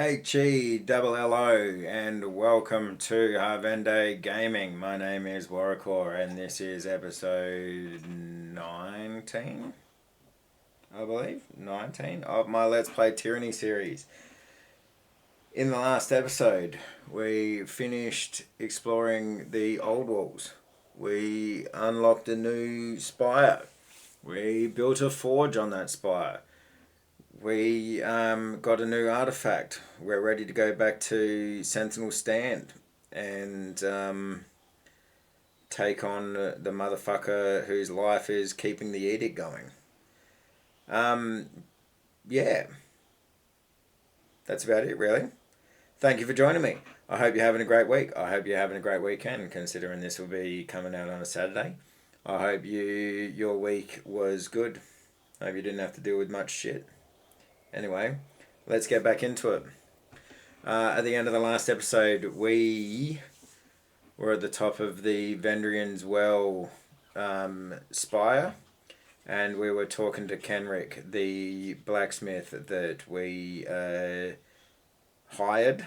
HE-double-L-O and welcome to Harvende Gaming. My name is Warrior and this is episode 19, I believe, 19 of my Let's Play Tyranny series. In the last episode, we finished exploring the old walls. We unlocked a new spire. We built a forge on that spire. We got a new artifact. We're ready to go back to Sentinel Stand and take on the motherfucker whose life is keeping the edict going. Yeah. That's about it, really. Thank you for joining me. I hope you're having a great week. I hope you're having a great weekend, considering this will be coming out on a Saturday. I hope your week was good. I hope you didn't have to deal with much shit. Anyway, let's get back into it. At the end of the last episode, we were at the top of the Vendrian's Well spire, and we were talking to Kenrick, the blacksmith that we hired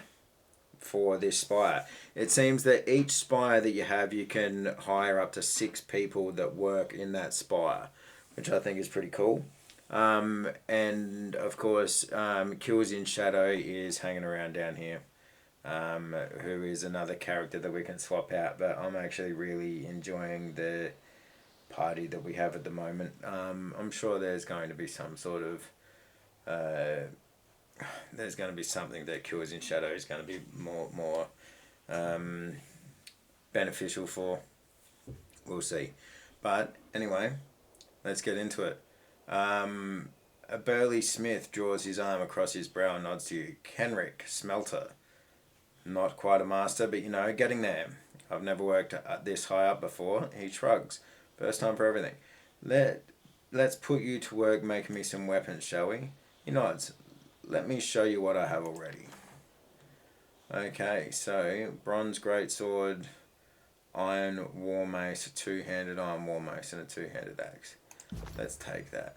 for this spire. It seems that each spire that you have, you can hire up to 6 people that work in that spire, which I think is pretty cool. And of course, Kills in Shadow is hanging around down here, who is another character that we can swap out, but I'm actually really enjoying the party that we have at the moment. I'm sure there's going to be some sort of, there's going to be something that Kills in Shadow is going to be more beneficial for. We'll see. But anyway, let's get into it. A burly smith draws his arm across his brow and nods to you. Kenrick, smelter. Not quite a master, but you know, getting there. I've never worked this high up before. He shrugs. First time for everything. Let's put you to work making me some weapons, shall we? He nods. Let me show you what I have already. Okay, so bronze greatsword, iron war mace, a two-handed iron war mace, and a two-handed axe. Let's take that.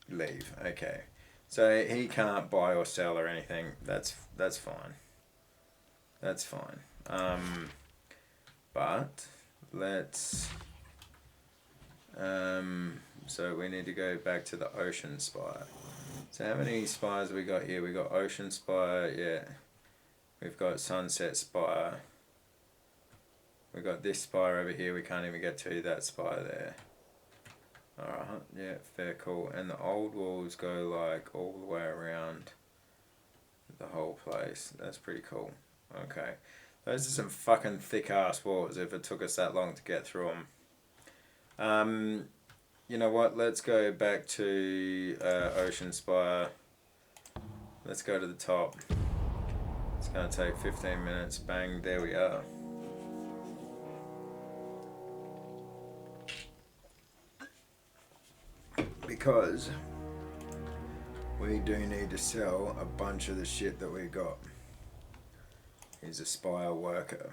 Leave. Okay. So he can't buy or sell or anything. That's fine. That's fine. But let's so we need to go back to the ocean spire. So how many spires have we got here? We got ocean spire, yeah. We've got sunset spire. We got this spire over here, we can't even get to that spire there. Alright, yeah, fair, cool. And the old walls go like all the way around the whole place. That's pretty cool. Okay. Those are some fucking thick ass walls if it took us that long to get through them. You know what, let's go back to Ocean Spire. Let's go to the top. It's gonna take 15 minutes. Bang, there we are. Because we do need to sell a bunch of the shit that we got. He's a spire worker.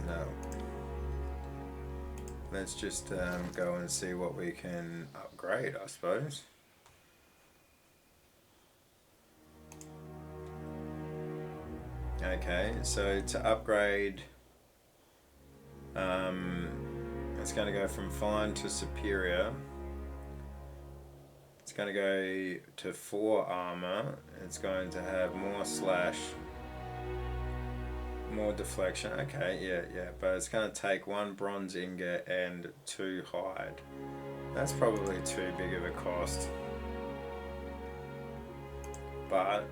No. Let's just go and see what we can upgrade, I suppose. Okay, so to upgrade, it's going to go from fine to superior. It's going to go to 4 armor. It's going to have more slash, more deflection. Okay, yeah, but it's going to take 1 bronze ingot and 2 hide. That's probably too big of a cost. But,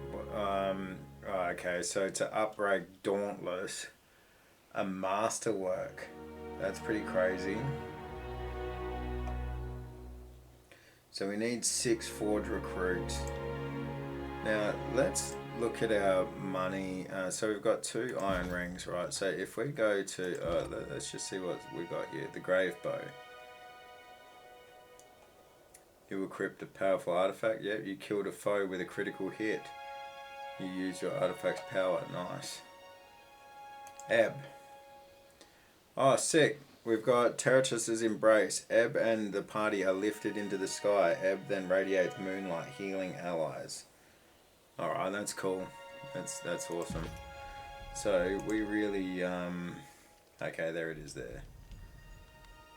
okay, so to upgrade Dauntless, a masterwork. That's pretty crazy. So we need 6 forge recruits. Now let's look at our money. So we've got 2 iron rings, right? So if we go to, let's just see what we got here. The grave bow. You equipped a powerful artifact. Yep, you killed a foe with a critical hit. You use your artifact's power. Nice. Ebb. Oh, sick. we've got Terratus's embrace. Ebb and the party are lifted into the sky. Ebb then radiates moonlight, healing allies. Alright, that's cool. That's awesome. So we really okay, there it is there.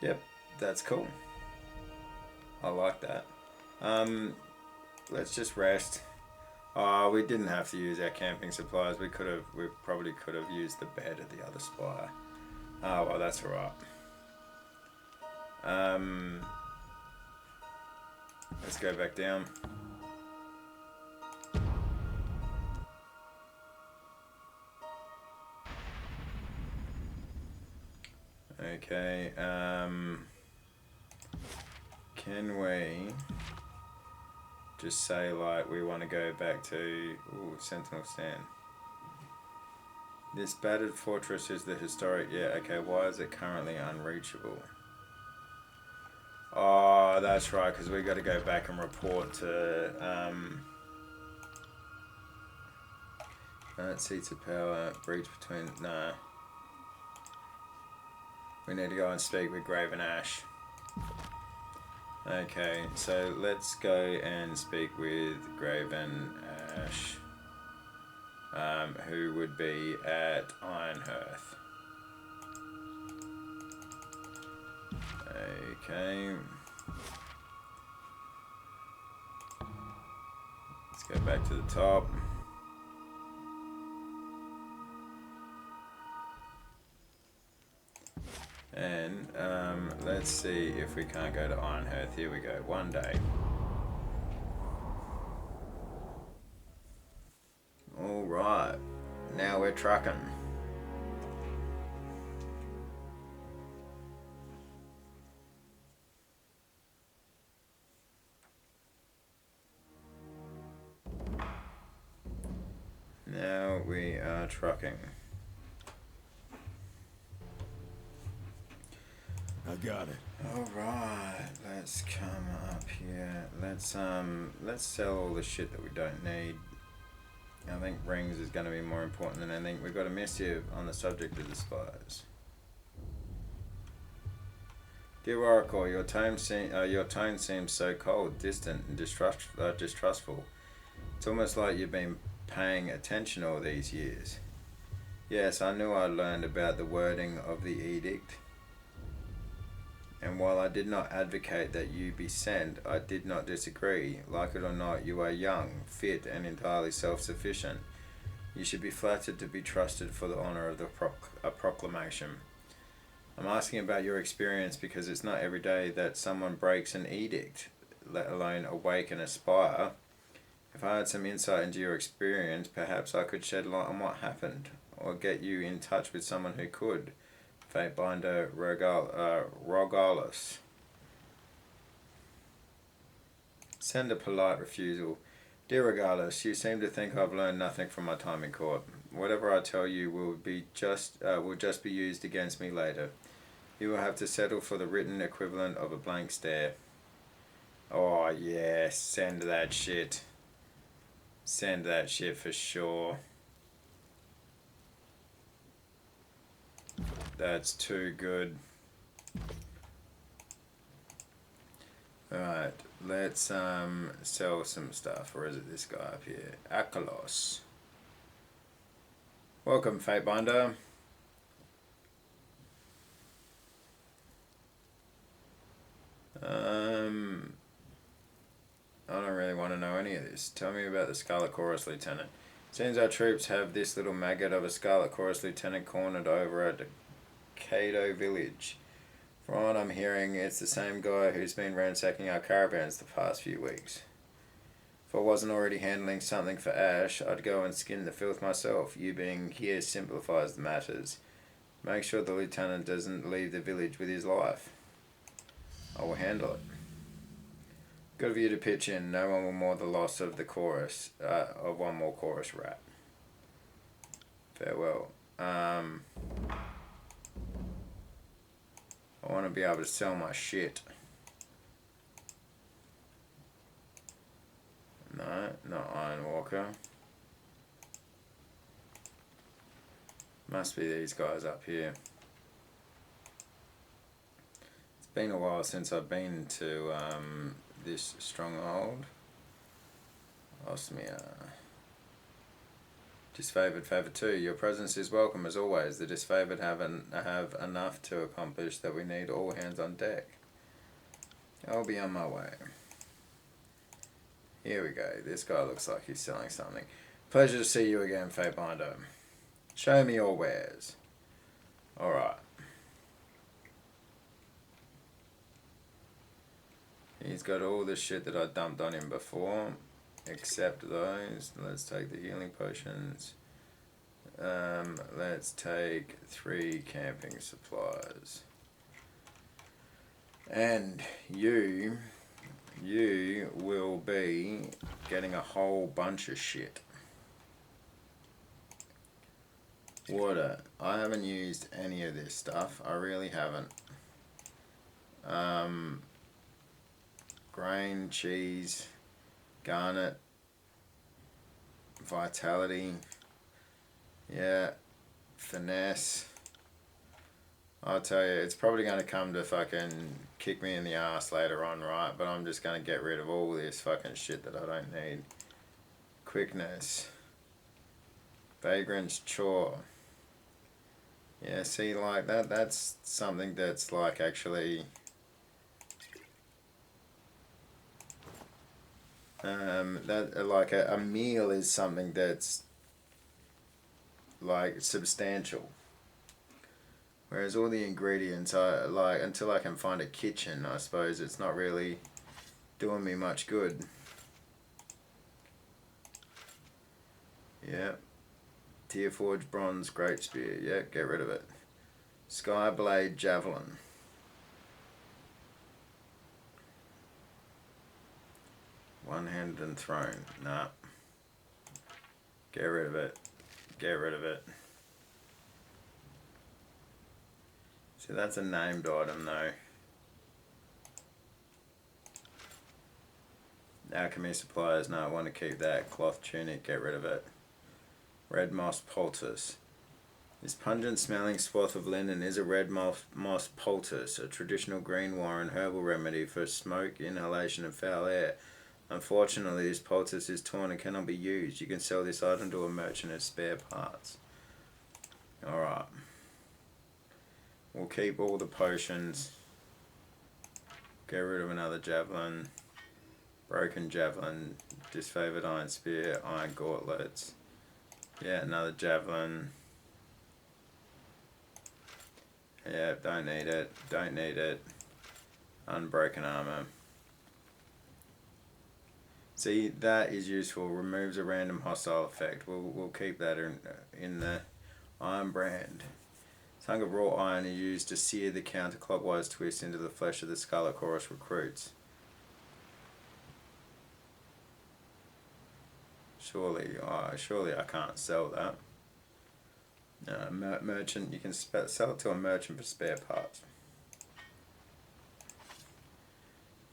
Yep, that's cool. I like that. Let's just rest. We didn't have to use our camping supplies. We probably could have used the bed at the other spire. Oh well, that's alright. Let's go back down. Okay, can we just say like we want to go back to Sentinel Stand? This battered fortress is the historic, yeah, okay, why is it currently unreachable? Oh, that's right, because we got to go back and report to, seats of power, breach between, nah. We need to go and speak with Graven Ash. Okay, so let's go and speak with Graven Ash, who would be at Ironhearth. Okay. Let's go back to the top. And let's see if we can't go to Ironhearth. Here we go. One day. Alright. Now we're trucking. Now we are trucking. I got it. Alright, let's come up here. Let's sell all the shit that we don't need. I think rings is going to be more important than anything. We've got a missive on the subject of the spires. Dear Oracle, your tone seems so cold, distant, and distrustful. It's almost like you've been paying attention all these years. Yes, I knew I learned about the wording of the edict. And while I did not advocate that you be sent, I did not disagree. Like it or not, you are young, fit, and entirely self-sufficient. You should be flattered to be trusted for the honour of a proclamation. I'm asking about your experience because it's not every day that someone breaks an edict, let alone awaken a spire. If I had some insight into your experience, perhaps I could shed light on what happened, or get you in touch with someone who could. Fatebinder Rogalis. Send a polite refusal. Dear Rogalis, you seem to think I've learned nothing from my time in court. Whatever I tell you will just be used against me later. You will have to settle for the written equivalent of a blank stare. Oh yeah, send that shit. Send that shit for sure. That's too good. Alright, let's sell some stuff. Or is it this guy up here? Akalos. Welcome, Fatebinder. I don't really want to know any of this. Tell me about the Scarlet Chorus Lieutenant. Seems our troops have this little maggot of a Scarlet Chorus Lieutenant cornered over at Cato Village. From what I'm hearing, it's the same guy who's been ransacking our caravans the past few weeks. If I wasn't already handling something for Ash, I'd go and skin the filth myself. You being here simplifies the matters. Make sure the lieutenant doesn't leave the village with his life. I will handle it. Good of you to pitch in. No one will mourn the loss of the chorus, of one more chorus rat. Farewell. I want to be able to sell my shit. No, not Ironwalker. Must be these guys up here. been a while since I've been to this stronghold. Osmia. Disfavored favor 2. Your presence is welcome as always. The disfavored have enough to accomplish that we need all hands on deck. I'll be on my way. Here we go. This guy looks like he's selling something. Pleasure to see you again, Fatebinder. Show me your wares. Alright. He's got all the shit that I dumped on him before. Except those. Let's take the healing potions. Let's take 3 camping supplies. And you will be getting a whole bunch of shit. Water. I haven't used any of this stuff. I really haven't. Grain, cheese, garnet, vitality, yeah, finesse. I'll tell you, it's probably going to come to fucking kick me in the ass later on, right? But I'm just going to get rid of all this fucking shit that I don't need. Quickness. Vagrant's chore. Yeah, see, like that's something that's like actually that like a meal is something that's like substantial, whereas all the ingredients are like, until I can find a kitchen, I suppose it's not really doing me much good. Yep. Tearforged bronze great spear. Yep, get rid of it. Skyblade javelin. One-handed and thrown. Nah. Get rid of it. Get rid of it. See, that's a named item though. Alchemy supplies. No, I want to keep that. Cloth tunic. Get rid of it. Red moss poultice. This pungent smelling swath of linen is a red moss poultice, a traditional green warren herbal remedy for smoke, inhalation and foul air. Unfortunately, this poultice is torn and cannot be used. You can sell this item to a merchant as spare parts. Alright. We'll keep all the potions. Get rid of another javelin. Broken javelin. Disfavored iron spear. Iron gauntlets. Yeah, another javelin. Yeah, don't need it. Don't need it. Unbroken armor. See, that is useful. Removes a random hostile effect. We'll keep that in the iron brand. Tongue of raw iron is used to sear the counterclockwise twist into the flesh of the Scarlet Chorus recruits. Surely I can't sell that. Merchant, you can sell it to a merchant for spare parts.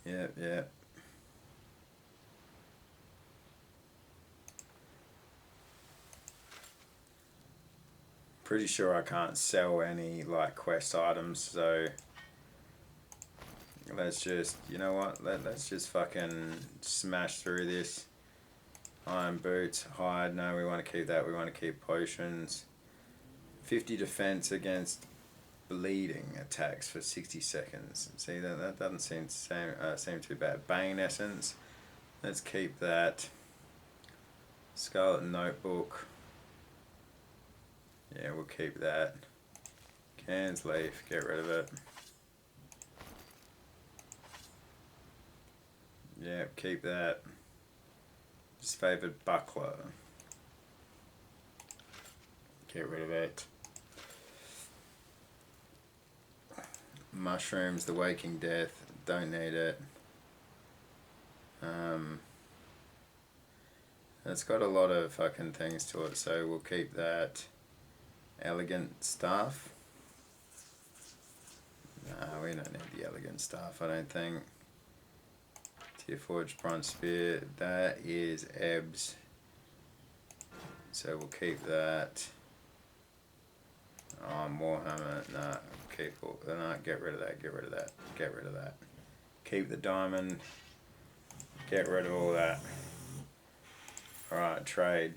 Yep. Pretty sure I can't sell any like quest items, so let's just, you know what, let's just fucking smash through this. Iron boots, hide, no, we want to keep that. We want to keep potions. 50 defense against bleeding attacks for 60 seconds. See, that doesn't seem too bad. Bane essence, let's keep that. Scarlet notebook. Yeah, we'll keep that. Cans leaf, get rid of it. Yeah, keep that. Disfavored buckler. Get rid of it. Mushrooms, the waking death, don't need it. It's got a lot of fucking things to it, so we'll keep that. Elegant staff. No, we don't need the elegant staff, I don't think. Tearforged bronze spear, that is Ebbs. So we'll keep that. Oh, Warhammer, no, keep all, no, get rid of that, get rid of that, get rid of that. Keep the diamond, get rid of all that. Alright, trade.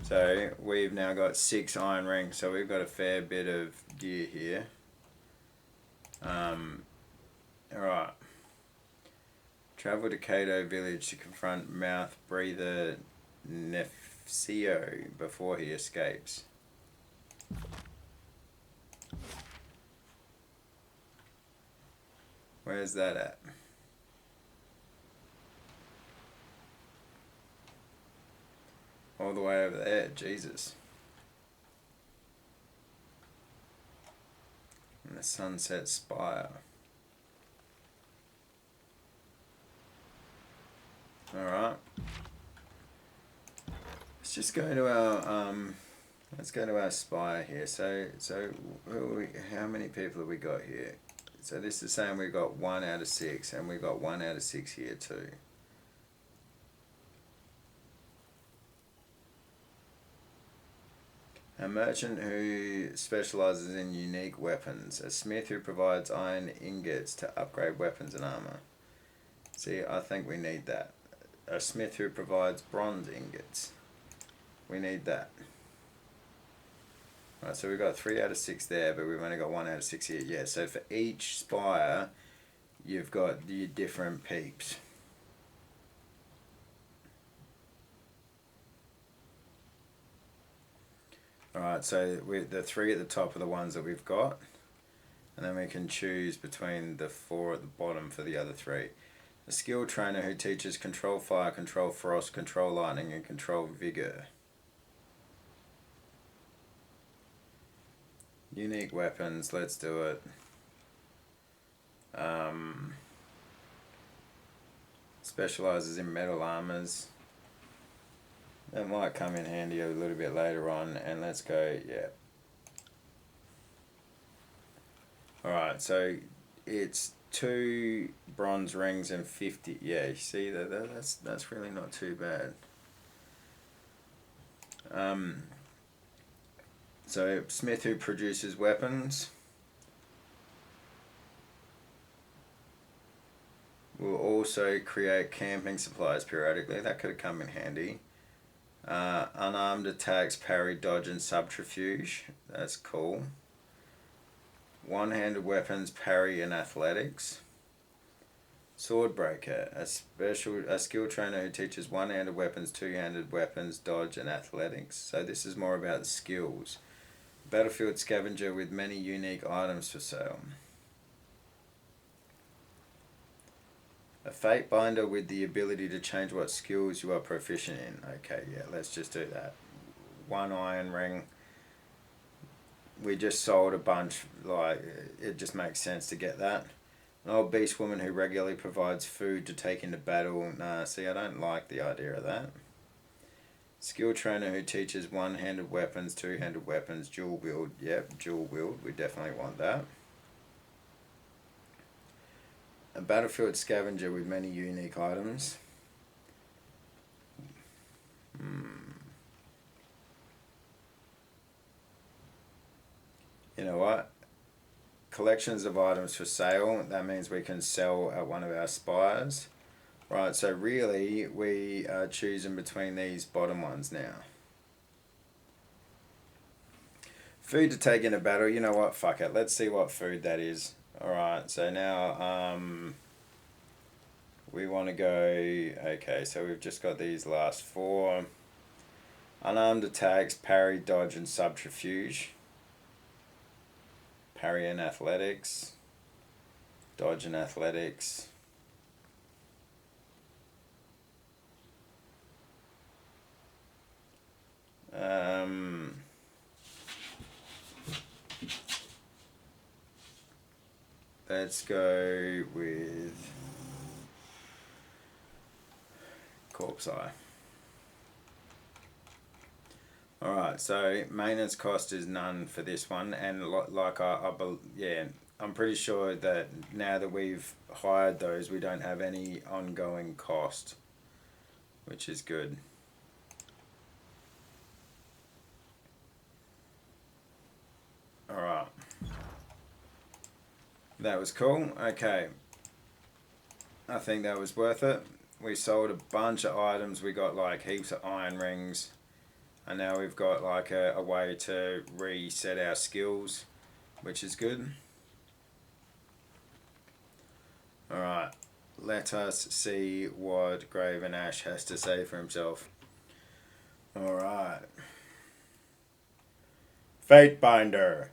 So we've now got 6 iron rings, so we've got a fair bit of gear here. Alright. Travel to Kato village to confront mouth breather Nefcio before he escapes. Where's that at? All the way over there, Jesus. And the Sunset Spire. Alright. Let's just go to our let's go to our spire here. So how many people have we got here? So this is saying we've got 1 out of 6, and we've got 1 out of 6 here too. A merchant who specializes in unique weapons. A smith who provides iron ingots to upgrade weapons and armor. See, I think we need that. A smith who provides bronze ingots. We need that. Right, so we've got 3 out of 6 there, but we've only got 1 out of 6 here. Yeah, so for each spire, you've got your different peeps. Alright, so the 3 at the top are the ones that we've got. And then we can choose between the 4 at the bottom for the other 3. A skill trainer who teaches control fire, control frost, control lightning, and control vigor. Unique weapons, let's do it. Specializes in metal armors. That might come in handy a little bit later on, and let's go, yeah. Alright, so it's 2 bronze rings and 50, yeah, you see, that's really not too bad. So, smith who produces weapons. Will also create camping supplies periodically, that could have come in handy. Unarmed attacks, parry, dodge, and subterfuge. That's cool. One-handed weapons, parry, and athletics. Swordbreaker, a skill trainer who teaches one-handed weapons, two-handed weapons, dodge, and athletics. So this is more about the skills. Battlefield scavenger with many unique items for sale. A fate binder with the ability to change what skills you are proficient in. Okay, yeah, let's just do that. 1 iron ring. We just sold a bunch, like, it just makes sense to get that. An old beast woman who regularly provides food to take into battle. Nah, see, I don't like the idea of that. Skill trainer who teaches one-handed weapons, two-handed weapons, dual wield. Yep, dual wield, we definitely want that. A battlefield scavenger with many unique items. You know what? Collections of items for sale. That means we can sell at one of our spires. Right, so really we are choosing between these bottom ones now. Food to take into battle. You know what? Fuck it. Let's see what food that is. Alright, so now we want to go... Okay, so we've just got these last 4. Unarmed attacks, parry, dodge, and subterfuge. Parry and athletics. Dodge and athletics. Let's go with Corpse Eye. Alright, so maintenance cost is none for this one, and like yeah, I'm pretty sure that now that we've hired those, we don't have any ongoing cost, which is good. Alright, That was cool. Okay. I think that was worth it. We sold a bunch of items. We got like heaps of iron rings. And now we've got like a way to reset our skills, which is good. Alright. Let us see what Graven Ash has to say for himself. Alright. Fatebinder.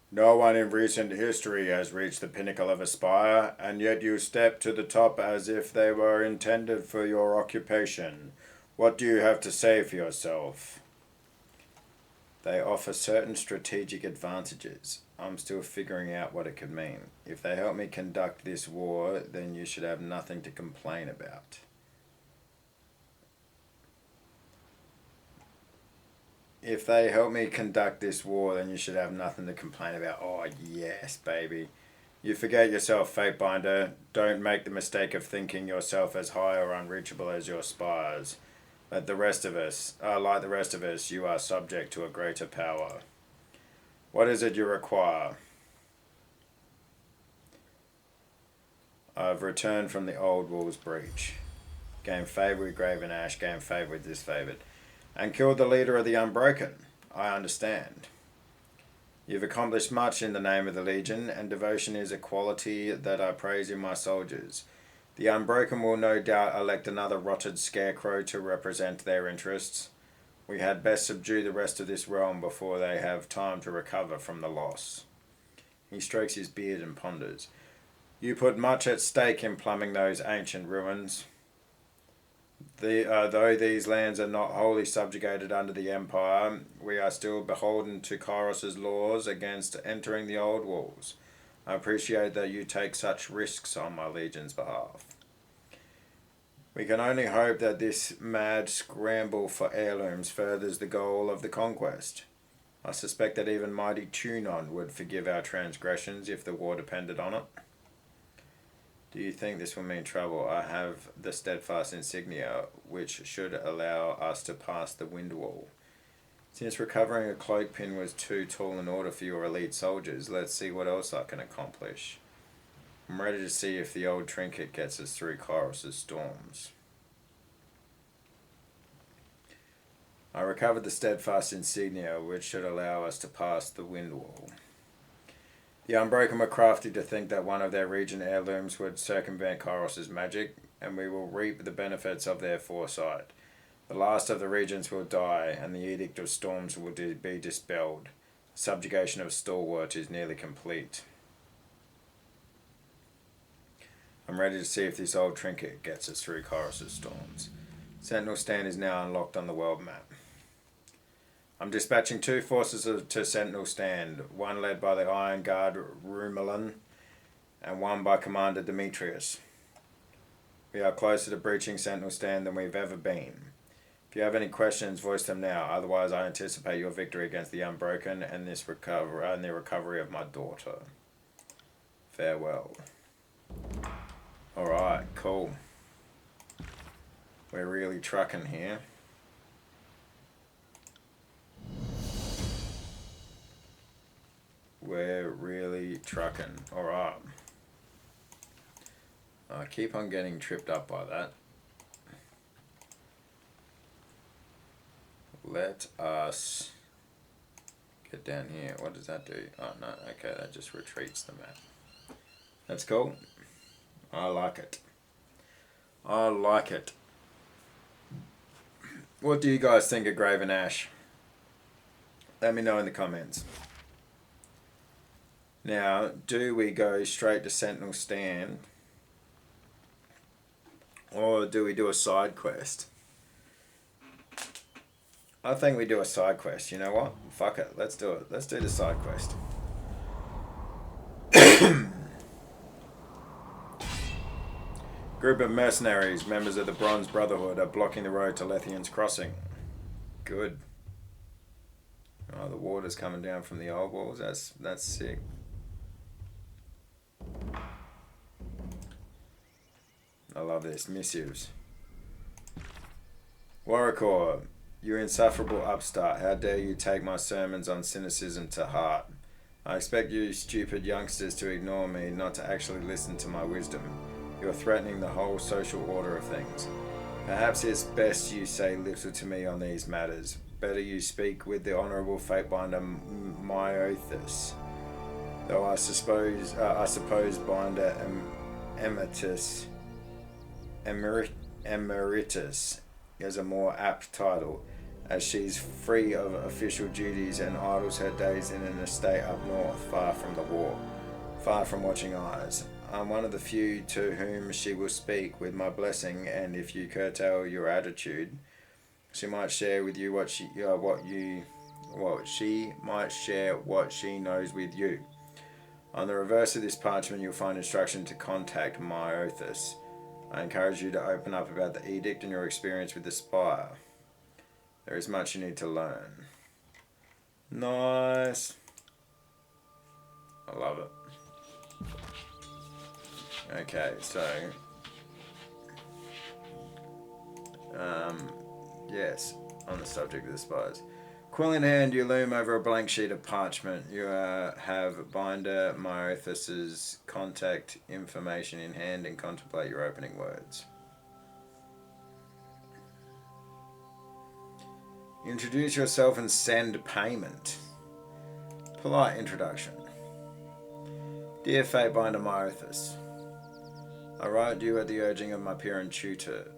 No one in recent history has reached the pinnacle of a spire, and yet you step to the top as if they were intended for your occupation. What do you have to say for yourself? They offer certain strategic advantages. I'm still figuring out what it could mean. If they help me conduct this war, then you should have nothing to complain about. If they help me conduct this war, then you should have nothing to complain about. Oh, yes, baby. You forget yourself, Fatebinder. Don't make the mistake of thinking yourself as high or unreachable as your spires. Like the rest of us, you are subject to a greater power. What is it you require? I've returned from the old Wolves Breach. Gain favour with Graven Ash, gain favour with Disfavoured. And killed the leader of the Unbroken. I understand. You've accomplished much in the name of the Legion, and devotion is a quality that I praise in my soldiers. The Unbroken will no doubt elect another rotted scarecrow to represent their interests. We had best subdue the rest of this realm before they have time to recover from the loss. He strokes his beard and ponders. You put much at stake in plumbing those ancient ruins. Though these lands are not wholly subjugated under the Empire, we are still beholden to Kairos' laws against entering the old walls. I appreciate that you take such risks on my Legion's behalf. We can only hope that this mad scramble for heirlooms furthers the goal of the conquest. I suspect that even mighty Tunon would forgive our transgressions if the war depended on it. Do you think this will mean trouble? I have the steadfast insignia, which should allow us to pass the wind wall. Since recovering a cloak pin was too tall an order for your elite soldiers, let's see what else I can accomplish. I'm ready to see if the old trinket gets us through Kairos' storms. I recovered the steadfast insignia, which should allow us to pass the wind wall. The Unbroken were crafty to think that one of their region heirlooms would circumvent Kairos' magic, and we will reap the benefits of their foresight. The last of the regions will die, and the edict of storms will be dispelled. The subjugation of Stalwart is nearly complete. I'm ready to see if this old trinket gets us through Kairos' storms. Sentinel Stand is now unlocked on the world map. I'm dispatching 2 forces to Sentinel Stand, one led by the Iron Guard Rumelin, and one by Commander Demetrius. We are closer to breaching Sentinel Stand than we've ever been. If you have any questions, voice them now, otherwise I anticipate your victory against the Unbroken and the recovery of my daughter. Farewell. Alright, cool. We're really trucking here. We're really trucking. Alright. I keep on getting tripped up by that. Let us get down here. What does that do? Oh no, okay, that just retreats the map. That's cool. I like it. I like it. What do you guys think of Graven Ash? Let me know in the comments. Now, do we go straight to Sentinel Stand? Or do we do a side quest? I think we do a side quest. You know what? Fuck it. Let's do it. Let's do the side quest. Group of mercenaries, members of the Bronze Brotherhood, are blocking the road to Lethian's Crossing. Good. Oh, the water's coming down from the old walls. That's sick. I love this. Missives. Warrior, you insufferable upstart. How dare you take my sermons on cynicism to heart? I expect you stupid youngsters to ignore me, not to actually listen to my wisdom. You're threatening the whole social order of things. Perhaps it's best you say little to me on these matters. Better you speak with the Honourable Fatebinder Myothus. Though I suppose Binder Emeritus is a more apt title, as she's free of official duties and idles her days in an estate up north, far from the war, far from watching eyes. I'm one of the few to whom she will speak with my blessing, and if you curtail your attitude, she might share with you what she knows with you. On the reverse of this parchment, you'll find instruction to contact Myothus. I encourage you to open up about the edict and your experience with the spire. There is much you need to learn. Nice. I love it. Okay, so yes, on the subject of the spires. Quill in hand, you loom over a blank sheet of parchment. You have Binder Myothus's contact information in hand and contemplate your opening words. Introduce yourself and send payment. Polite introduction. Dear Fatebinder Myothus, I write you at the urging of my peer and tutor,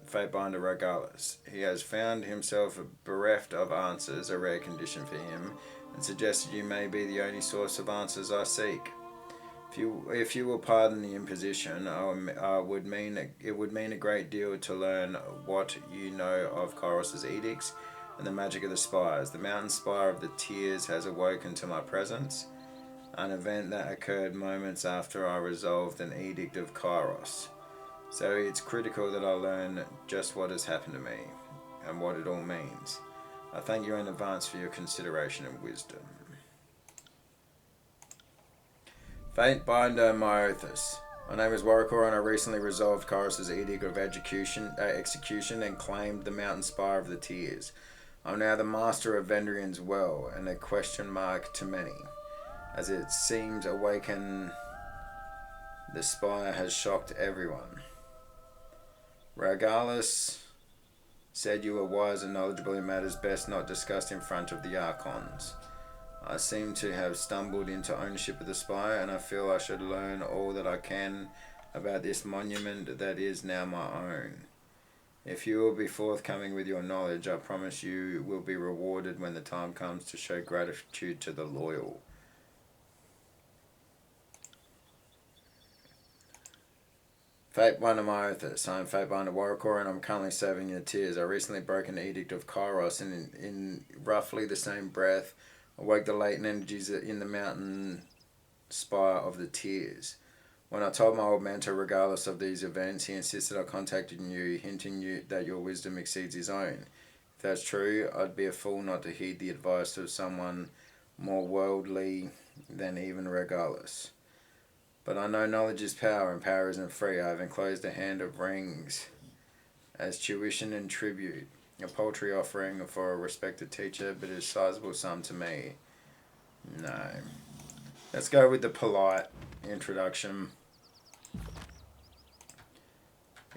Fatebinder Regalis. He has found himself bereft of answers, a rare condition for him, and suggested you may be the only source of answers I seek. If you will pardon the imposition, it would mean a great deal to learn what you know of Chorus's edicts and the magic of the spires. The mountain spire of the Tears has awoken to my presence, an event that occurred moments after I resolved an edict of Chorus. So it's critical that I learn just what has happened to me and what it all means. I thank you in advance for your consideration and wisdom. Fatebinder Myothus. My name is Warrior and I recently resolved Chorus's edict of execution and claimed the mountain spire of the Tears. I'm now the master of Vendrian's Well, and a question mark to many, as it seems awaken the spire has shocked everyone. Regalis said you were wise and knowledgeable in matters best not discussed in front of the Archons. I seem to have stumbled into ownership of the spire, and I feel I should learn all that I can about this monument that is now my own. If you will be forthcoming with your knowledge, I promise you will be rewarded when the time comes to show gratitude to the loyal. Fatebinder Myothus. I am Fatebinder Warrior and I'm currently serving in the Tears. I recently broke an edict of Chorus and in roughly the same breath awoke the latent energies in the mountain spire of the Tears. When I told my old mentor, regardless of these events, he insisted I contacted you, hinting that your wisdom exceeds his own. If that's true, I'd be a fool not to heed the advice of someone more worldly than even Regalis. But I know knowledge is power, and power isn't free. I have enclosed a hand of rings as tuition and tribute, a paltry offering for a respected teacher, but a sizable sum to me. No. Let's go with the polite introduction.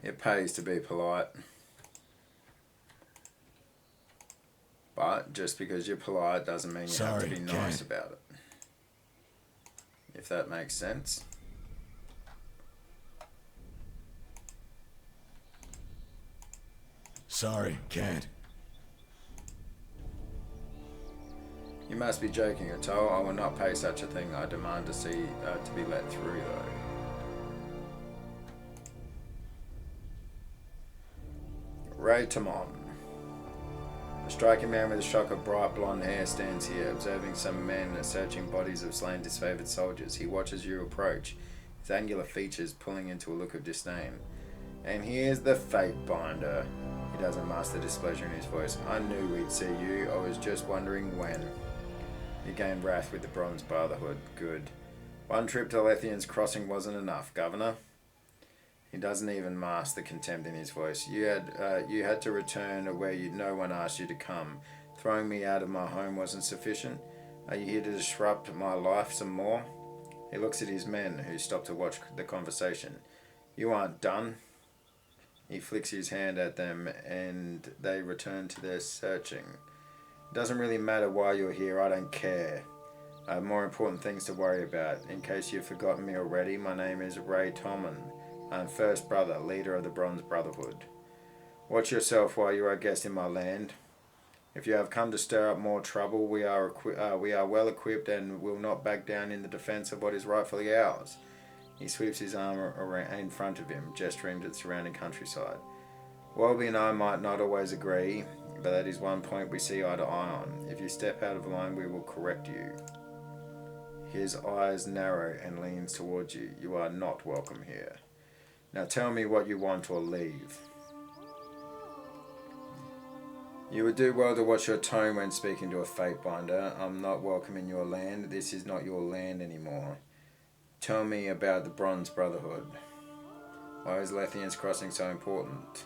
It pays to be polite. But just because you're polite doesn't mean you have to be nice about it. If that makes sense. Sorry, can't. You must be joking, Otto. I will not pay such a thing. I demand to be let through, though. Ray Tamon. A striking man with a shock of bright blonde hair stands here, observing some men searching bodies of slain disfavored soldiers. He watches you approach, his angular features pulling into a look of disdain. And here's the Fatebinder. He doesn't mask the displeasure in his voice. I knew we'd see you. I was just wondering when. You gained wrath with the Bronze Brotherhood. Good. One trip to Lethian's Crossing wasn't enough, Governor. He doesn't even mask the contempt in his voice. You had to return where no one asked you to come. Throwing me out of my home wasn't sufficient. Are you here to disrupt my life some more? He looks at his men, who stop to watch the conversation. You aren't done. He flicks his hand at them and they return to their searching. It doesn't really matter why you're here, I don't care. I have more important things to worry about. In case you've forgotten me already, my name is Ray Tommen. I am First Brother, leader of the Bronze Brotherhood. Watch yourself while you are a guest in my land. If you have come to stir up more trouble, we are well equipped and will not back down in the defense of what is rightfully ours. He sweeps his arm around in front of him, gesturing to the surrounding countryside. Welby and I might not always agree, but that is one point we see eye to eye on. If you step out of line, we will correct you. His eyes narrow and leans towards you. You are not welcome here. Now tell me what you want or leave. You would do well to watch your tone when speaking to a Fatebinder. I'm not welcome in your land. This is not your land anymore. Tell me about the Bronze Brotherhood. Why is Lethian's crossing so important?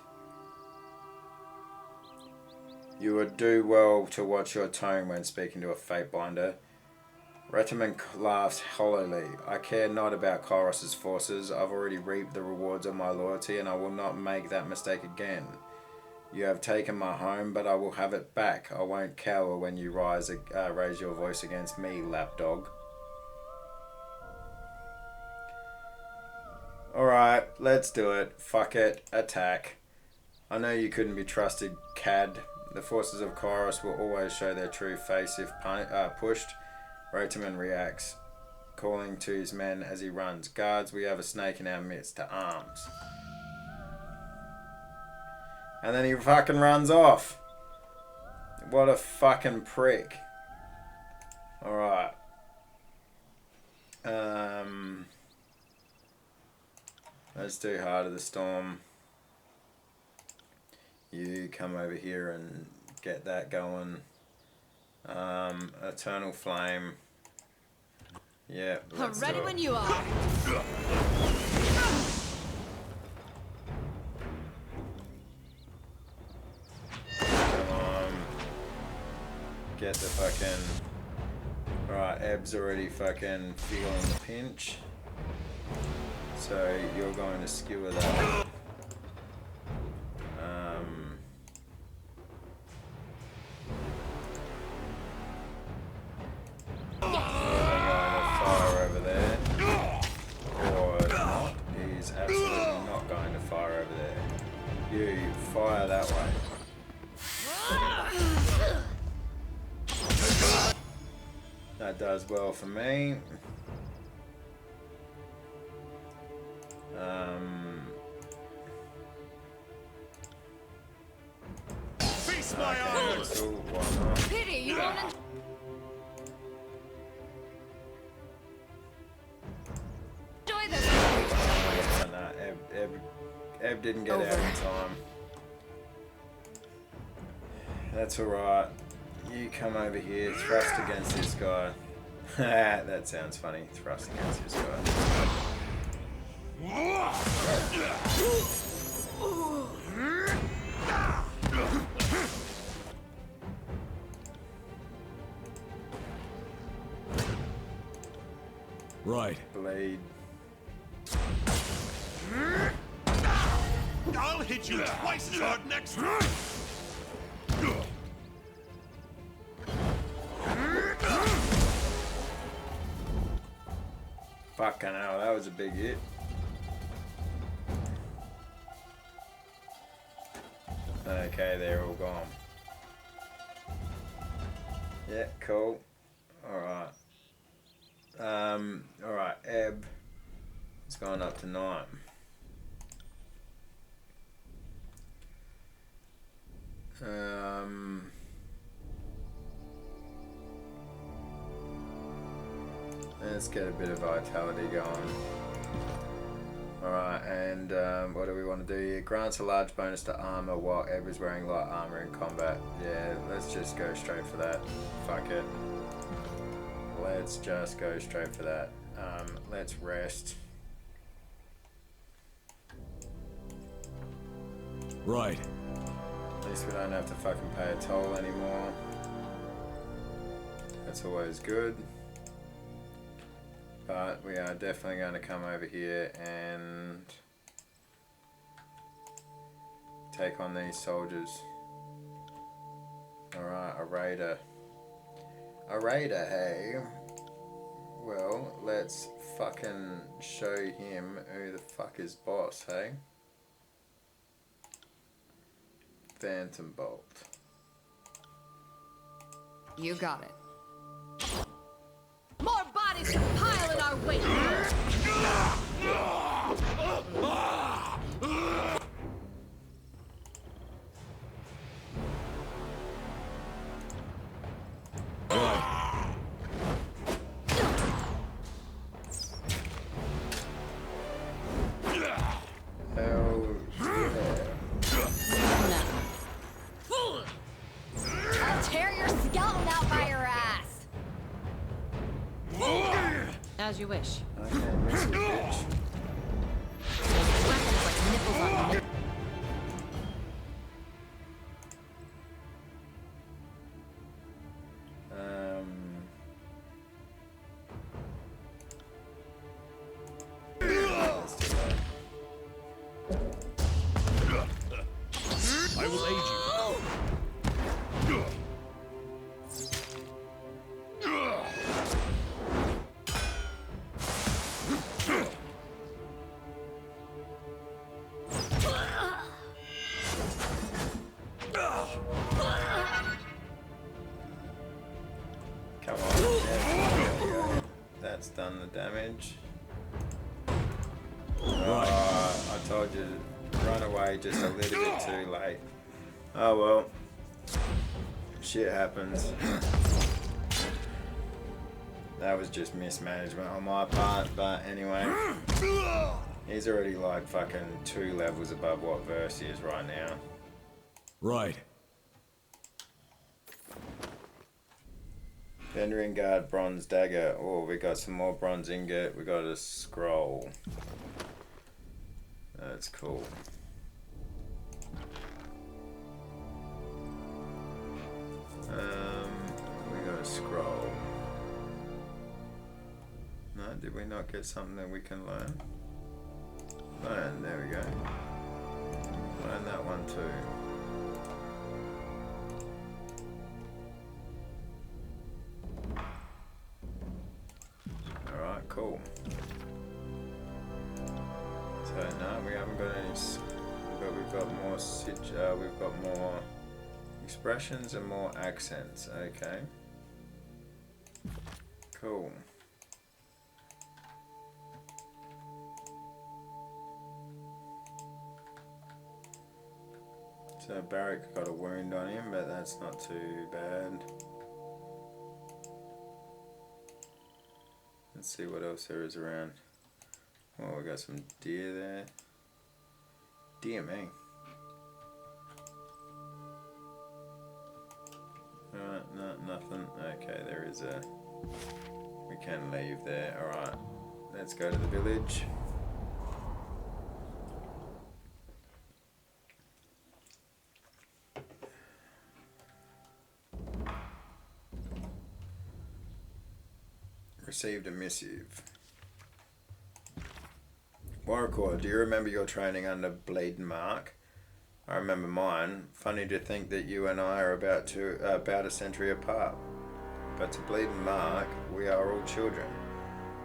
You would do well to watch your tone when speaking to a Fatebinder. Retiman laughs hollowly. I care not about Chorus's forces. I've already reaped the rewards of my loyalty and I will not make that mistake again. You have taken my home, but I will have it back. I won't cower when you raise your voice against me, lapdog. Alright, let's do it. Fuck it. Attack. I know you couldn't be trusted, cad. The forces of Chorus will always show their true face if pushed. Rotaman reacts, calling to his men as he runs. Guards, we have a snake in our midst. To arms. And then he fucking runs off. What a fucking prick. Alright. Let's do Heart of the Storm. You come over here and get that going. Eternal Flame. Yeah. I'm ready when you are. Come on. Get the fucking... Alright, Eb's already fucking feeling the pinch. So you're going to skewer that. Fire over there. Or not. He's absolutely not going to fire over there. You fire that way. That does well for me. Feast my eyes. Cool, why not? Pity you won't enjoy this. Eb didn't get out in time. That's alright. You come over here, thrust against this guy. That sounds funny. Thrust against this guy. Right. Blade. I'll hit you twice as hard next time. Fucking hell, that was a big hit. Okay, they're all gone. Yeah, cool. Alright. Alright, Eb. It's going up to 9. Let's get a bit of vitality going. Alright, and what do we want to do here? Grants a large bonus to armor while Eb is wearing light armor in combat. Yeah, let's just go straight for that. Fuck it. Let's just go straight for that. Let's rest. Right. At least we don't have to fucking pay a toll anymore. That's always good. But we are definitely going to come over here and take on these soldiers. Alright, a raider. A raider, hey? Well, let's fucking show him who the fuck is boss, hey? Phantom Bolt. You got it. More bodies to pile in our wake. Hell yeah. I'll tear your skeleton out by your ass. As you wish. Okay, miss you, bitch. Weapons like nipples on nipples. Let's do that. I will aid you. Come on. Yeah, there we go. That's done the damage. I told you to run away just a little bit too late. Oh well. Shit happens. That was just mismanagement on my part, but anyway. He's already like fucking 2 levels above what Versi is right now. Right. Vendering Guard, Bronze Dagger. Oh, we got some more Bronze Ingot. We got a Scroll. That's cool. We got a Scroll. No, did we not get something that we can learn? Learn, there we go. Learn that one too. Alright, cool. So no, we haven't got any. But we've got more we've got more expressions and more accents. Okay. Cool. So Barrick got a wound on him, but that's not too bad. Let's see what else there is around. Oh, we got some deer there. Dear me. Alright, no, nothing. Okay, there is a... We can leave there. Alright, let's go to the village. Received a missive. Warrior, do you remember your training under Bleeding Mark? I remember mine. Funny to think that you and I are about a century apart. But to Bleeding Mark, we are all children.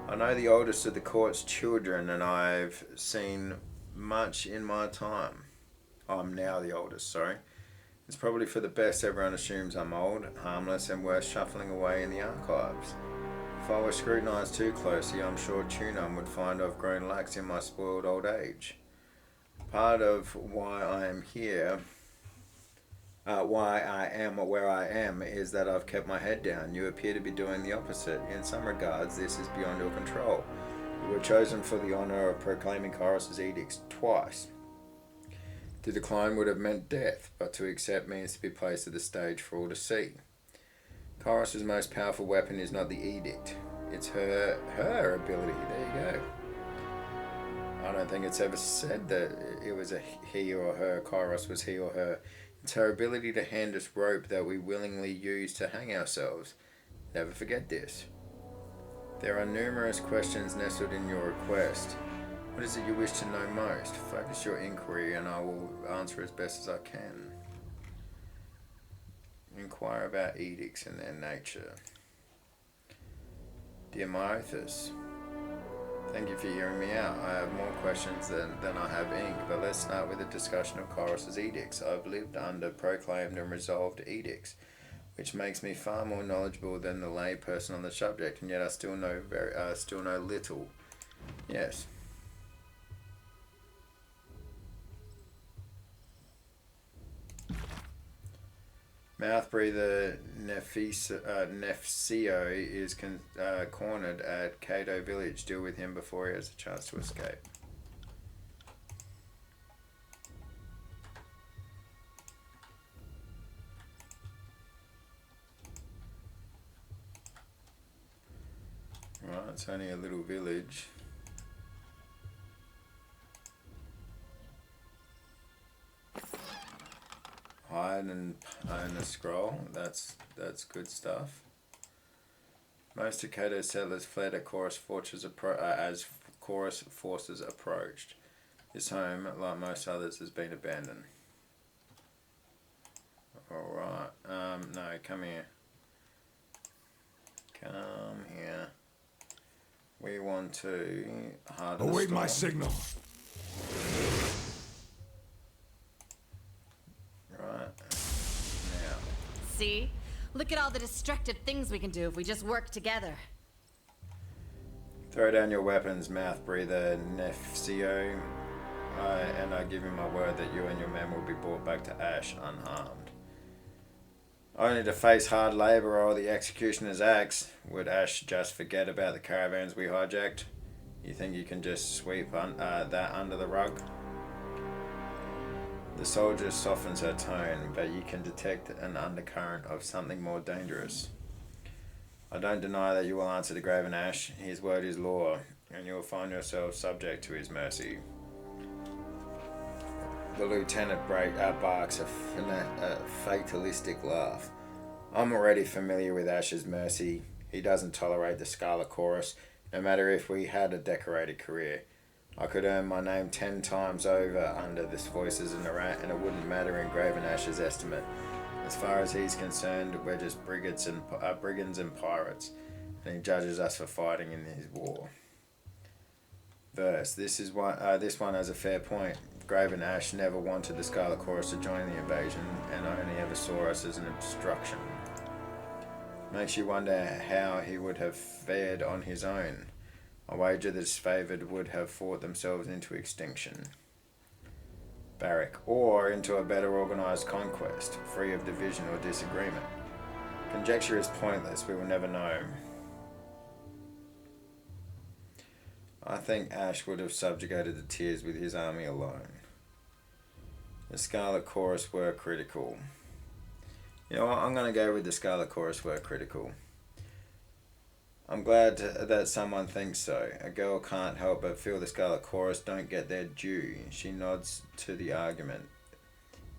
I know the oldest of the court's children, and I've seen much in my time. I'm now the oldest, sorry. It's probably for the best. Everyone assumes I'm old, harmless, and worth shuffling away in the archives. If I were scrutinised too closely, I'm sure Tunum would find I've grown lax in my spoiled old age. Part of why I am here, why I am where I am, is that I've kept my head down. You appear to be doing the opposite. In some regards, this is beyond your control. You were chosen for the honour of proclaiming Chorus's edicts twice. To decline would have meant death, but to accept means to be placed at the stage for all to see. Chorus's most powerful weapon is not the edict. It's her ability. There you go. I don't think it's ever said that it was a he or her. Chorus was he or her. It's her ability to hand us rope that we willingly use to hang ourselves. Never forget this. There are numerous questions nestled in your request. What is it you wish to know most? Focus your inquiry and I will answer as best as I can. Inquire about edicts and their nature. Dear Myothus, thank you for hearing me out. I have more questions than I have ink, but let's start with a discussion of Chorus's edicts. I've lived under proclaimed and resolved edicts, which makes me far more knowledgeable than the lay person on the subject, and yet I still know little. Yes. Mouth breather Nefcio is cornered at Cato village. Deal with him before he has a chance to escape. Right, it's only a little village. Hide and own a scroll. That's good stuff. Most of Cato's settlers fled as Chorus forces approached. His home, like most others, has been abandoned. Alright, no, come here. Come here. We want to harden the Await storm. my signal. Right. Now. See? Look at all the destructive things we can do if we just work together. Throw down your weapons, mouth breather Nefcio, and I give you my word that you and your men will be brought back to Ash unharmed. Only to face hard labour or the executioner's axe. Would Ash just forget about the caravans we hijacked? You think you can just sweep that under the rug? The soldier softens her tone, but you can detect an undercurrent of something more dangerous. I don't deny that you will answer to Graven Ash. His word is law, and you will find yourself subject to his mercy. The lieutenant barks a fatalistic laugh. I'm already familiar with Ash's mercy. He doesn't tolerate the Scarlet Chorus, no matter if we had a decorated career. I could earn my name 10 times over under this voices in the rat, and it wouldn't matter in Graven Ash's estimate. As far as he's concerned, we're just brigands and pirates, and he judges us for fighting in his war. Verse. This one has a fair point. Graven Ash never wanted the Scarlet Chorus to join the invasion, and only ever saw us as an obstruction. Makes you wonder how he would have fared on his own. I wager the disfavoured would have fought themselves into extinction. Barrack, or into a better organised conquest, free of division or disagreement. Conjecture is pointless, we will never know. I think Ash would have subjugated the Tears with his army alone. The Scarlet Chorus were critical. You know what, I'm going to go with the Scarlet Chorus were critical. I'm glad that someone thinks so. A girl can't help but feel the Scarlet Chorus don't get their due. She nods to the argument.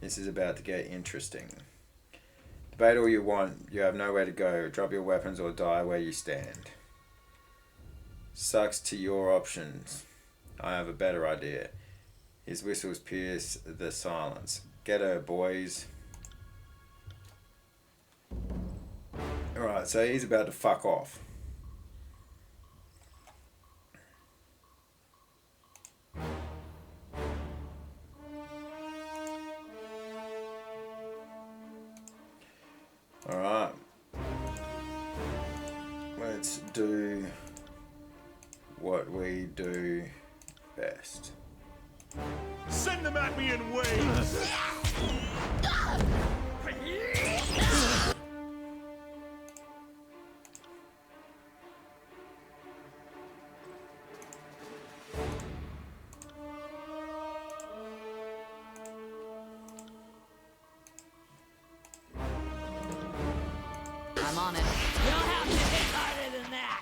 This is about to get interesting. Debate all you want. You have nowhere to go. Drop your weapons or die where you stand. Sucks to your options. I have a better idea. His whistles pierce the silence. Get her, boys. Alright, so he's about to fuck off. Alright. Let's do what we do best. Send them at me in waves. I'm on it. You don't have to hit harder than that.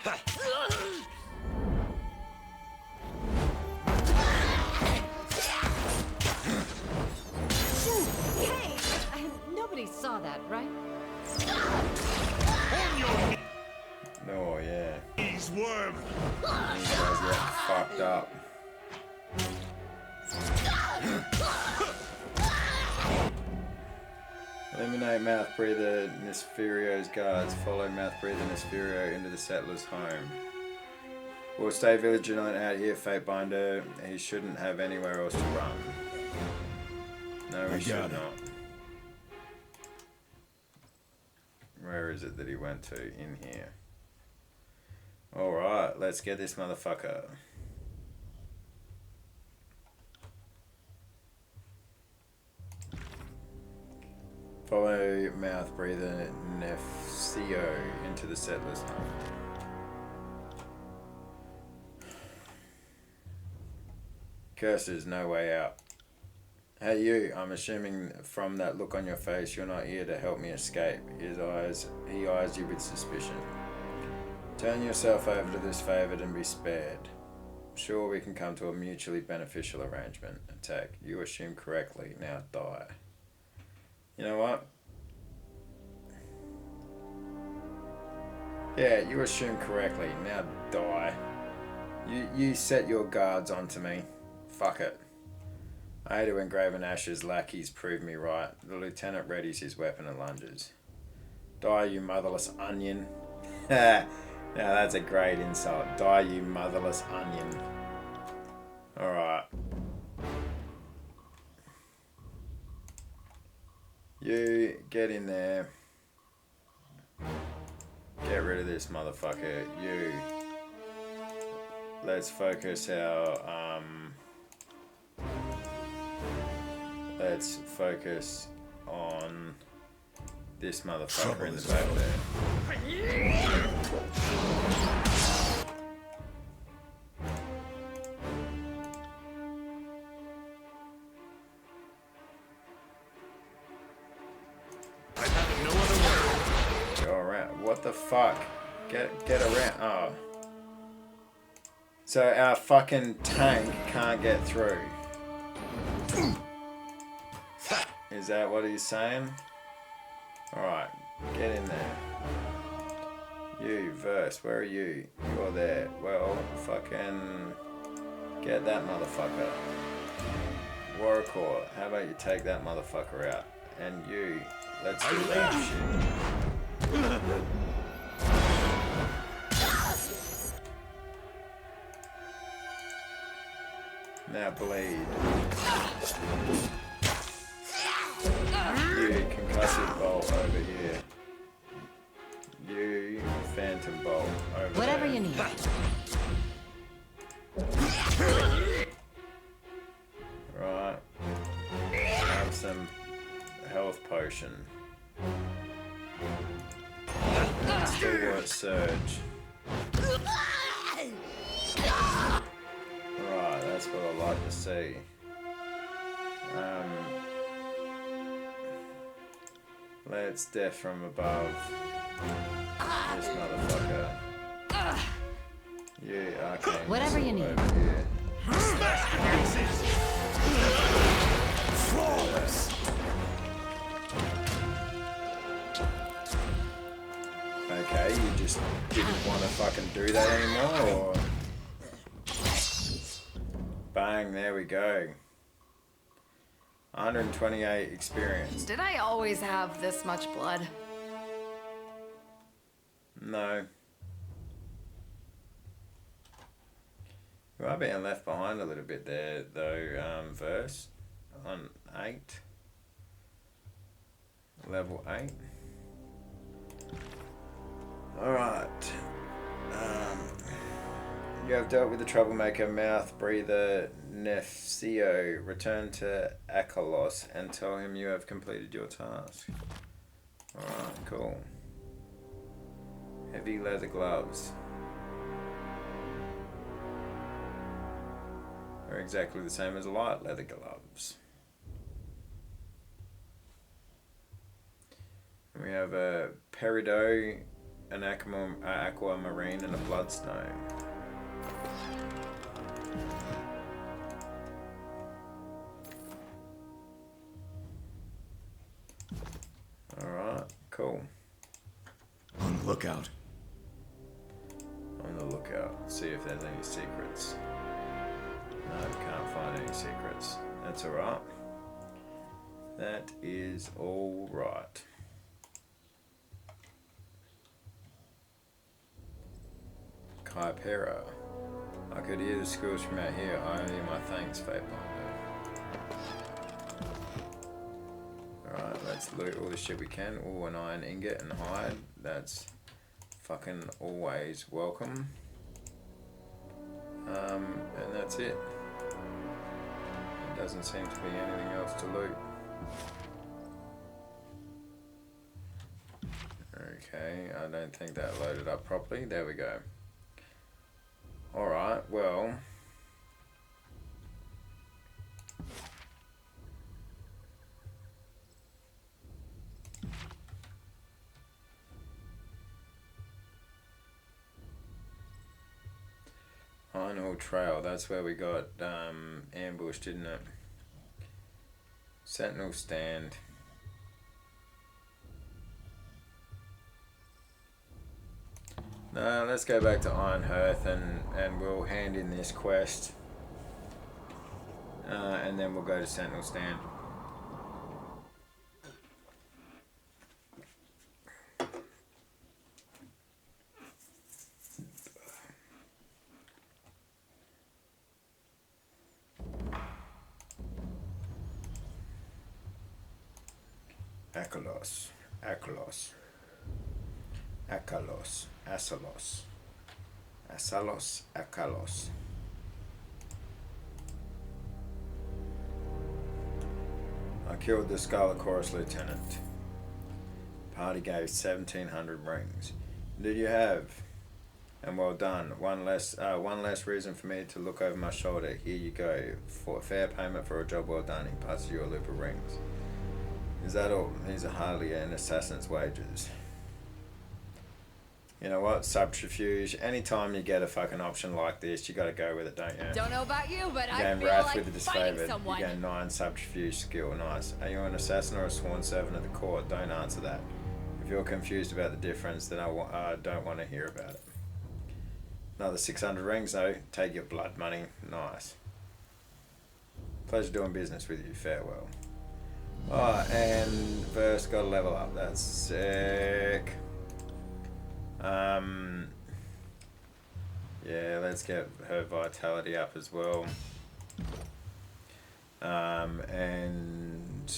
Hey, nobody saw that, right? On your them! These guys get fucked up. Eliminate Mouth Breather Nesferio's guards. Follow Mouth Breather Nesferio into the settler's home. We'll stay vigilant out here, Fatebinder. He shouldn't have anywhere else to run. No, he should not. Where is it that he went to? In here. Alright, let's get this motherfucker. Follow Mouth Breather Nefcio into the settler's home. Curses, no way out. Hey you, I'm assuming from that look on your face you're not here to help me escape. He eyes you with suspicion. Turn yourself over to this favored and be spared. Sure, we can come to a mutually beneficial arrangement. Attack. You assume correctly, now die. You know what? Yeah, you assume correctly. Now die. You set your guards onto me. Fuck it. I hate it when Graven Ash's lackeys prove me right. The lieutenant readies his weapon and lunges. Die, you motherless onion. Now that's a great insult. Die, you motherless onion. Alright. You get in there. Get rid of this motherfucker. You. Let's focus our let's focus on this motherfucker in the back there. What the fuck? Get around. Oh. So our fucking tank can't get through. Is that what he's saying? Alright, get in there. You, Verse, where are you? You're there. Well, fucking get that motherfucker. Warrior, how about you take that motherfucker out? And you, let's do that shit. Now bleed. You concussive bolt over here. You phantom bolt over Whatever there. you need. Right. Have some health potion. Stalwart surge. Right, that's what I like to see. Let's death from above. This motherfucker. You arcane. Whatever you missile need. over here. Flawless! Okay, you just didn't want to fucking do that anymore, or... Bang, there we go. 128 experience. Did I always have this much blood? No. You are being left behind a little bit there, though, Verse. On 8. Level 8. Alright. You have dealt with the troublemaker Mouth Breather Nefcio. Return to Akalos and tell him you have completed your task. Alright, cool. Heavy leather gloves. They're exactly the same as light leather gloves. And we have a peridot, an aquamarine, and a bloodstone. Alright, cool. On the lookout. On the lookout. look out, see if there's any secrets. No, can't find any secrets. That's alright. That is alright. Kypera. I could hear the schools from out here. I owe you my thanks, Fatebinder. Alright, let's loot all the shit we can. Oh, an iron ingot and hide. That's fucking always welcome. And that's it. There doesn't seem to be anything else to loot. Okay, I don't think that loaded up properly. There we go. Alright, well. Iron Hall Trail, that's where we got ambushed, didn't it? Sentinel Stand. No, let's go back to Iron Hearth and we'll hand in this quest. And then we'll go to Sentinel Stand. Akalos. Akalos. Akalos. Asalos. Asalos. Akalos. I killed the Scarlet Chorus lieutenant. Party gave 1,700 rings. Did you have? And well done. One less reason for me to look over my shoulder. Here you go. For fair payment for a job well done. He passes you a loop of rings. Is that all? These are hardly an assassin's wages. You know what? Subterfuge. Anytime you get a fucking option like this, you gotta go with it, don't you? Don't know about you, but I Gain feel Wrath like with the fighting disfavored. someone. You gain 9 subterfuge skill. Nice. Are you an assassin or a sworn servant of the court? Don't answer that. If you're confused about the difference, then I don't want to hear about it. Another 600 rings though. Take your blood money. Nice. Pleasure doing business with you. Farewell. Oh, and first got to level up. That's sick. Yeah, let's get her vitality up as well. And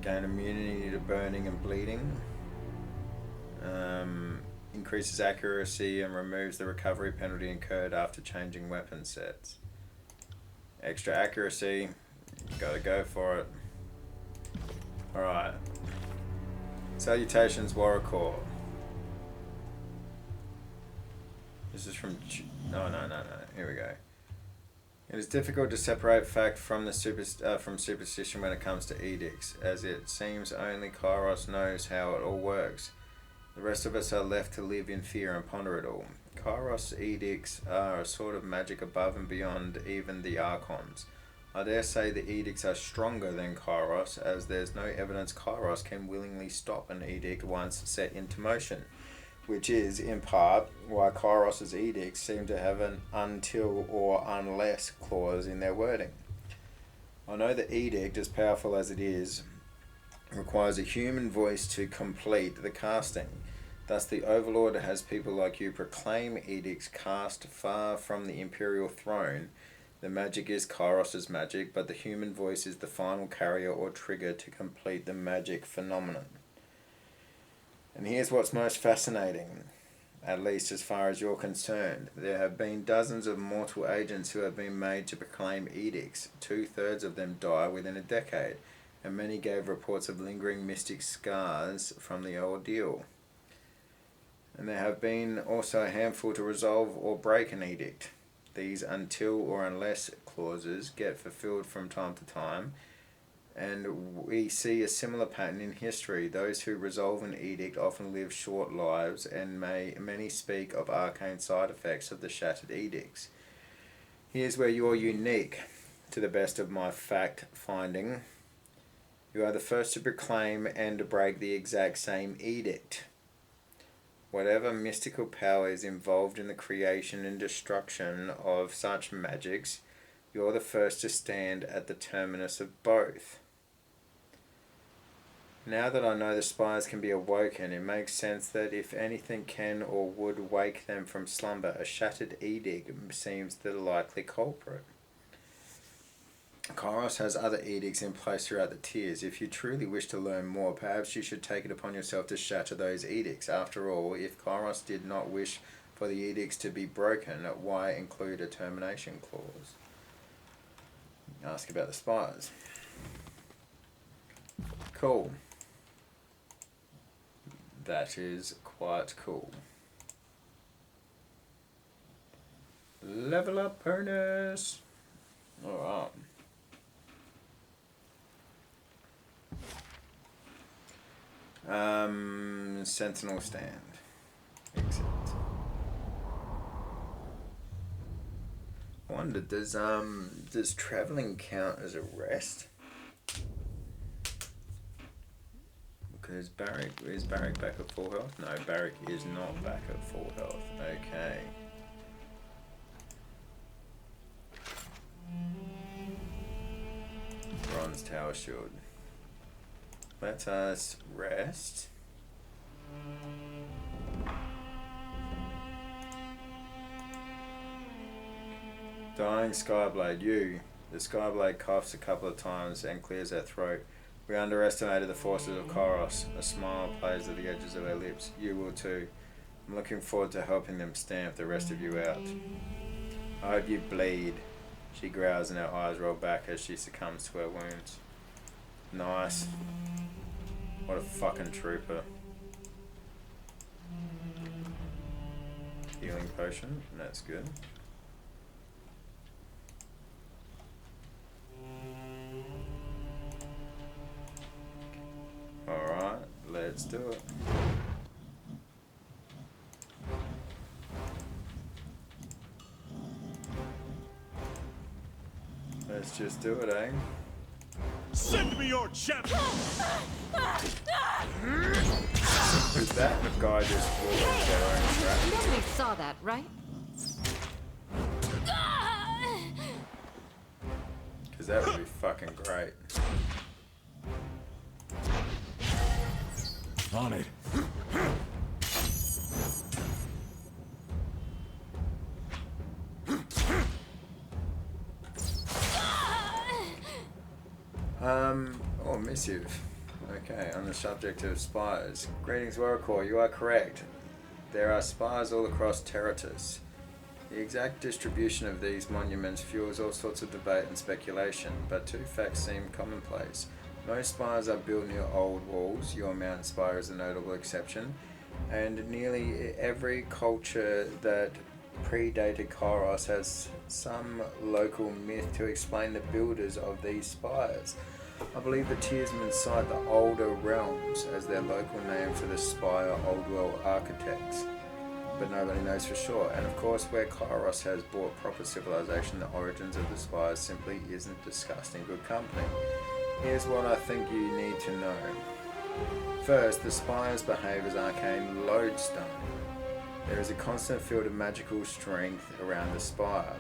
gain immunity to burning and bleeding. Increases accuracy and removes the recovery penalty incurred after changing weapon sets. Extra accuracy. Gotta go for it. Alright. Salutations, Warrior. This is from... No. Here we go. It is difficult to separate fact from superstition when it comes to edicts, as it seems only Kairos knows how it all works. The rest of us are left to live in fear and ponder it all. Kairos edicts are a sort of magic above and beyond even the Archons. I dare say the edicts are stronger than Kairos, as there's no evidence Kairos can willingly stop an edict once set into motion, which is, in part, why Kairos' edicts seem to have an until or unless clause in their wording. I know the edict, as powerful as it is, requires a human voice to complete the casting. Thus the Overlord has people like you proclaim edicts cast far from the Imperial throne. The magic is Kairos' magic, but the human voice is the final carrier or trigger to complete the magic phenomenon. And here's what's most fascinating, at least as far as you're concerned. There have been dozens of mortal agents who have been made to proclaim edicts. 2/3 of them die within a decade, and many gave reports of lingering mystic scars from the ordeal. And there have been also a handful to resolve or break an edict. These until or unless clauses get fulfilled from time to time, and we see a similar pattern in history. Those who resolve an edict often live short lives, and many speak of arcane side effects of the shattered edicts. Here's where you're unique, to the best of my fact finding. You are the first to proclaim and to break the exact same edict. Whatever mystical power is involved in the creation and destruction of such magics, you're the first to stand at the terminus of both. Now that I know the spires can be awoken, it makes sense that if anything can or would wake them from slumber, a shattered edict seems the likely culprit. Kairos has other edicts in place throughout the tiers. If you truly wish to learn more, perhaps you should take it upon yourself to shatter those edicts. After all, if Kairos did not wish for the edicts to be broken, why include a termination clause? Ask about the spires. Cool. That is quite cool. Level up, Ernest. Alright. Sentinel Stand. Exit. I wonder, does travelling count as a rest? Because is Barrack back at full health? No, Barrack is not back at full health. Okay. Bronze Tower Shield. Let us rest. Dying Skyblade, you. The Skyblade coughs a couple of times and clears her throat. We underestimated the forces of Kairos. A smile plays at the edges of her lips. You will too. I'm looking forward to helping them stamp the rest of you out. I hope you bleed. She growls and her eyes roll back as she succumbs to her wounds. Nice. What a fucking trooper. Healing potion, that's good. Alright, let's do it. Let's just do it, eh? Send me your champion! Is that the guy just walking their own trap? Nobody saw that, right? Because that would be fucking great. On it. Oh, missive. Okay, on the subject of spires. Greetings, Warrior. You are correct. There are spires all across Terratus. The exact distribution of these monuments fuels all sorts of debate and speculation, but two facts seem commonplace. Most spires are built near old walls. Your mountain spire is a notable exception. And nearly every culture that predated Kairos has some local myth to explain the builders of these spires. I believe the Tiersmen cite the Older Realms as their local name for the Spire Old World architects, but nobody knows for sure. And of course, where Kairos has brought proper civilization, the origins of the spires simply isn't discussed in good company. Here's what I think you need to know. First, the spires behave as arcane lodestone. There is a constant field of magical strength around the spire.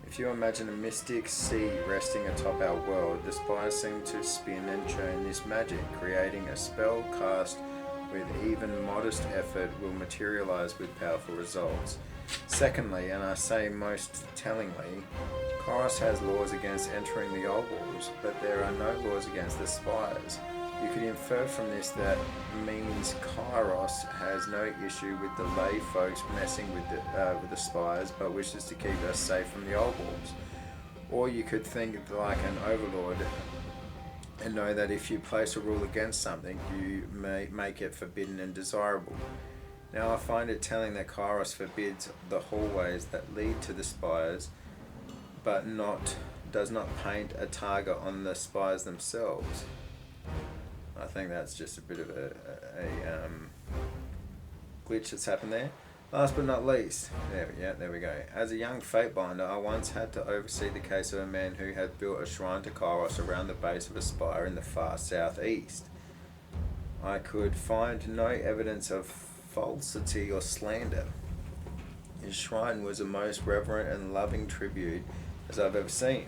If you imagine a mystic sea resting atop our world, the spires seem to spin and churn this magic, creating a spell cast with even modest effort will materialize with powerful results. Secondly, and I say most tellingly, Kairos has laws against entering the old walls, but there are no laws against the spires. You could infer from this that means Kairos has no issue with the lay folks messing with the spires, but wishes to keep us safe from the old walls. Or you could think like an overlord and know that if you place a rule against something, you may make it forbidden and desirable. Now I find it telling that Kairos forbids the hallways that lead to the spires, but does not paint a target on the spires themselves. I think that's just a bit of a glitch that's happened there. Last but not least, there we go. As a young Fatebinder, I once had to oversee the case of a man who had built a shrine to Kairos around the base of a spire in the far southeast. I could find no evidence of falsity or slander. His shrine was a most reverent and loving tribute as I've ever seen.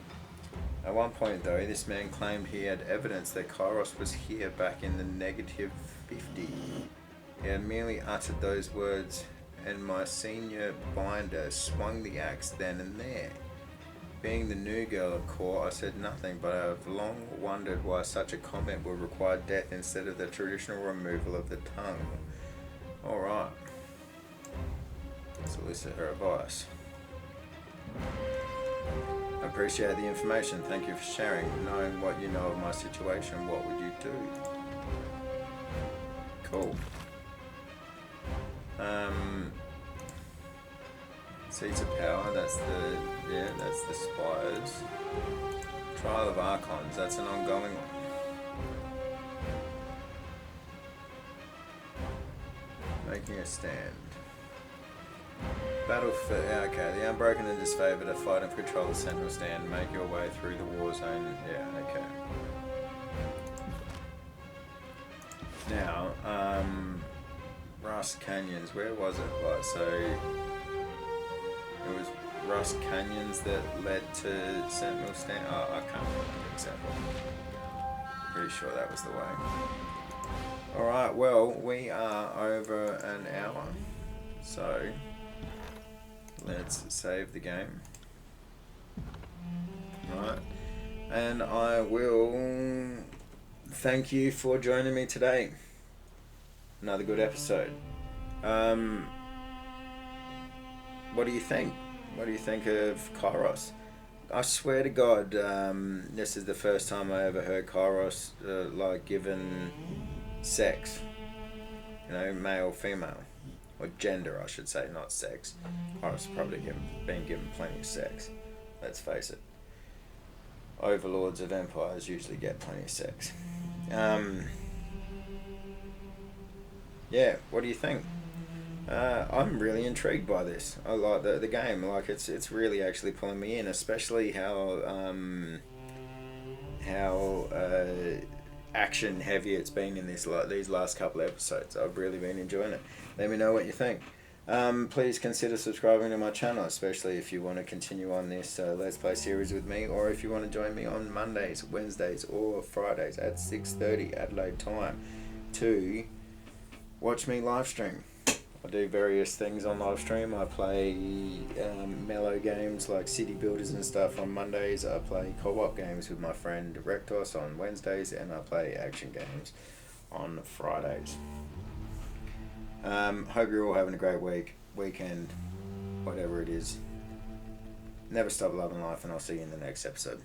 At one point, though, this man claimed he had evidence that Kairos was here back in the negative 50. He had merely uttered those words, and my senior binder swung the axe then and there. Being the new girl at court, I said nothing, but I have long wondered why such a comment would require death instead of the traditional removal of the tongue. Alright. Solicit her advice. I appreciate the information. Thank you for sharing. Knowing what you know of my situation, what would you do? Cool. Seats of Power, that's the spires. Trial of Archons, that's an ongoing one. Making a stand. Battle for, okay, the Unbroken and Disfavored are fighting for control of the Sentinel Stand. Make your way through the war zone. Yeah, okay. Now, Rust Canyons, where was it? Right, so it was Rust Canyons that led to Sentinel Stand. Oh, I can't remember the example. Pretty sure that was the way. Alright, well, we are over an hour. So, let's save the game. Right. And I will thank you for joining me today. Another good episode. What do you think? What do you think of Kairos? I swear to God, this is the first time I ever heard Kairos like given sex. You know, male, female. Or gender, I should say, not sex. Kairos probably been given plenty of sex. Let's face it. Overlords of empires usually get plenty of sex. Yeah, what do you think? I'm really intrigued by this. I like the game. Like it's really actually pulling me in, especially how action heavy it's been in these last couple of episodes. I've really been enjoying it. Let me know what you think. Please consider subscribing to my channel, especially if you want to continue on this Let's Play series with me, or if you want to join me on Mondays, Wednesdays, or Fridays at 6:30 Adelaide time to watch me live stream. I do various things on live stream. I play mellow games like city builders and stuff on Mondays. I play co-op games with my friend Rectos on Wednesdays, and I play action games on Fridays. Hope you're all having a great weekend, whatever it is. Never stop loving life, and I'll see you in the next episode.